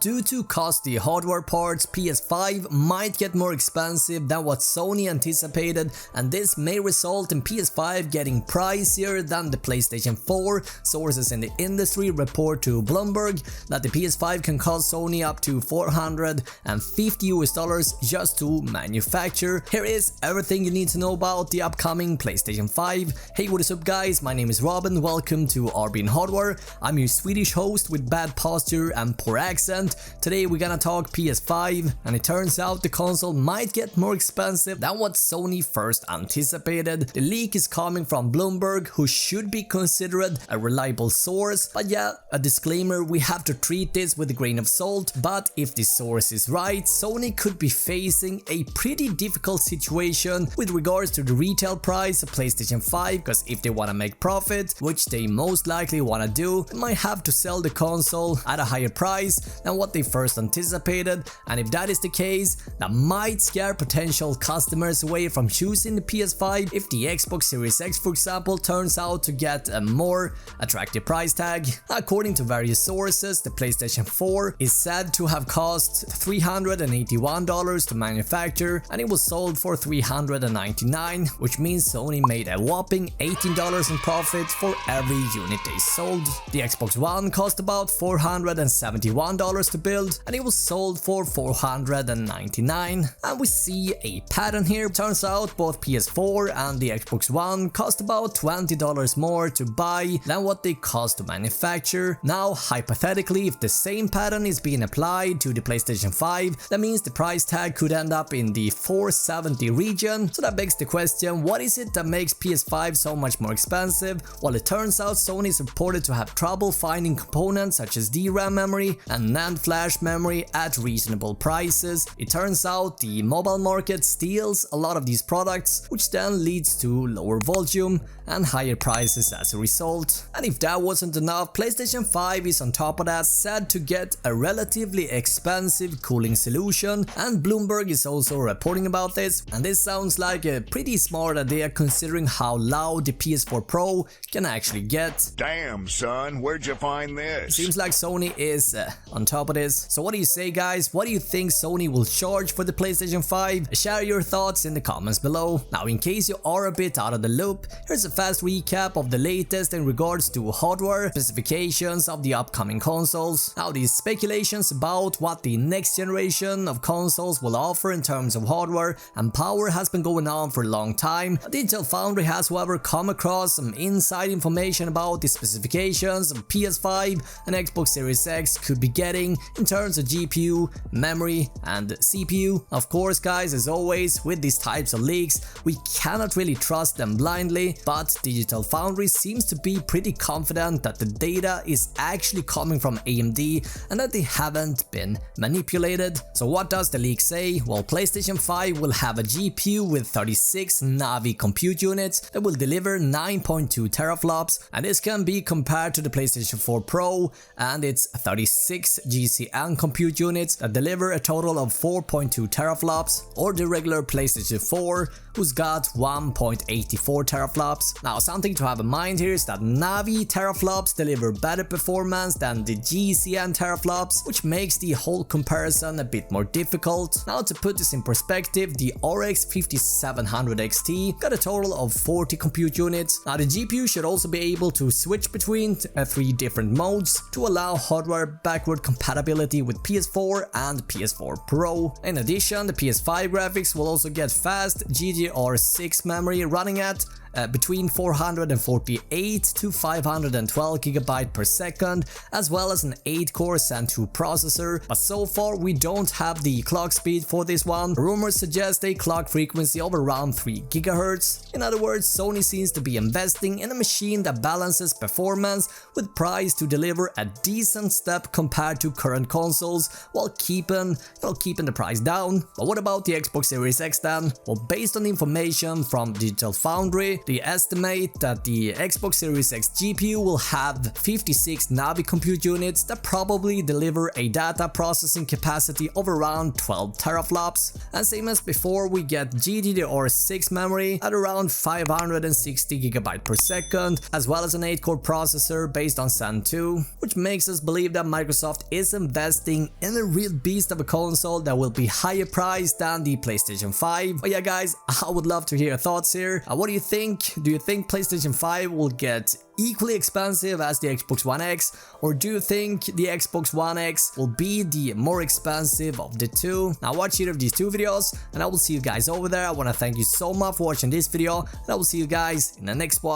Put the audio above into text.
due to costly hardware parts, PS5 might get more expensive than what Sony anticipated, and this may result in PS5 getting pricier than the PlayStation 4. Sources in the industry report to Bloomberg that the PS5 can cost Sony up to $450 just to manufacture. Here is everything you need to know about the upcoming PlayStation 5. Hey, what is up guys, my name is Robin, welcome to RB Hardware. I'm your Swedish host with bad posture and poor accent. Today we're gonna talk PS5, and it turns out the console might get more expensive than what Sony first anticipated. The leak is coming from Bloomberg, who should be considered a reliable source, but yeah, a disclaimer, we have to treat this with a grain of salt. But if the source is right, Sony could be facing a pretty difficult situation with regards to the retail price of PlayStation 5, because if they want to make profit, which they most likely want to do, they might have to sell the console at a higher price than what they first anticipated, and if that is the case, that might scare potential customers away from choosing the PS5 if the Xbox Series X, for example, turns out to get a more attractive price tag. According to various sources, the PlayStation 4 is said to have cost $381 to manufacture, and it was sold for $399, which means Sony made a whopping $18 in profit for every unit they sold. The Xbox One cost about $471 to build, and it was sold for $499. And we see a pattern here. Turns out both PS4 and the Xbox One cost about $20 more to buy than what they cost to manufacture. Now, hypothetically, if the same pattern is being applied to the PlayStation 5, that means the price tag could end up in the $470 region. So that begs the question, what is it that makes PS5 so much more expensive? Well, it turns out Sony is reported to have trouble finding components such as DRAM memory and NAND flash memory at reasonable prices. It turns out the mobile market steals a lot of these products, which then leads to lower volume and higher prices as a result. And if that wasn't enough, PlayStation 5 is on top of that said to get a relatively expensive cooling solution, and Bloomberg is also reporting about this, and this sounds like a pretty smart idea considering how loud the PS4 Pro can actually get. Damn son, where'd you find this? Seems like Sony is on top of this. So what do you say guys? What do you think Sony will charge for the PlayStation 5? Share your thoughts in the comments below. Now, in case you are a bit out of the loop, here's a fast recap of the latest in regards to hardware specifications of the upcoming consoles. Now, these speculations about what the next generation of consoles will offer in terms of hardware and power has been going on for a long time. Digital Foundry has, however, come across some inside information about the specifications of PS5 and Xbox Series X could be getting in terms of GPU, memory, and CPU. Of course, guys, as always, with these types of leaks, we cannot really trust them blindly, but Digital Foundry seems to be pretty confident that the data is actually coming from AMD and that they haven't been manipulated. So what does the leak say? Well, PlayStation 5 will have a GPU with 36 Navi compute units that will deliver 9.2 teraflops, and this can be compared to the PlayStation 4 Pro and its 36 GCN compute units that deliver a total of 4.2 teraflops, or the regular PlayStation 4, who's got 1.84 teraflops. Now, something to have in mind here is that Navi teraflops deliver better performance than the GCN teraflops, which makes the whole comparison a bit more difficult. Now, to put this in perspective, the RX 5700 XT got a total of 40 compute units. Now, the GPU should also be able to switch between 3 different modes to allow hardware backward compatibility with PS4 and PS4 Pro. In addition, the PS5 graphics will also get fast GDDR6 memory running at between 448 to 512 GB per second, as well as an 8-core Zen 2 processor, but so far we don't have the clock speed for this one. Rumors suggest a clock frequency of around 3 GHz. In other words, Sony seems to be investing in a machine that balances performance with price to deliver a decent step compared to current consoles while keeping the price down. But what about the Xbox Series X then? Well, based on information from Digital Foundry, They estimate that the Xbox Series X GPU will have 56 Navi compute units that probably deliver a data processing capacity of around 12 teraflops. And same as before, we get GDDR6 memory at around 560 GB per second, as well as an 8-core processor based on Zen 2, which makes us believe that Microsoft is investing in a real beast of a console that will be higher priced than the PlayStation 5. But yeah guys, I would love to hear your thoughts here. What do you think? Do you think PlayStation 5 will get equally expensive as the Xbox One X, or do you think the Xbox One X will be the more expensive of the two? Now watch either of these two videos and I will see you guys over there. I want to thank you so much for watching this video, and I will see you guys in the next one.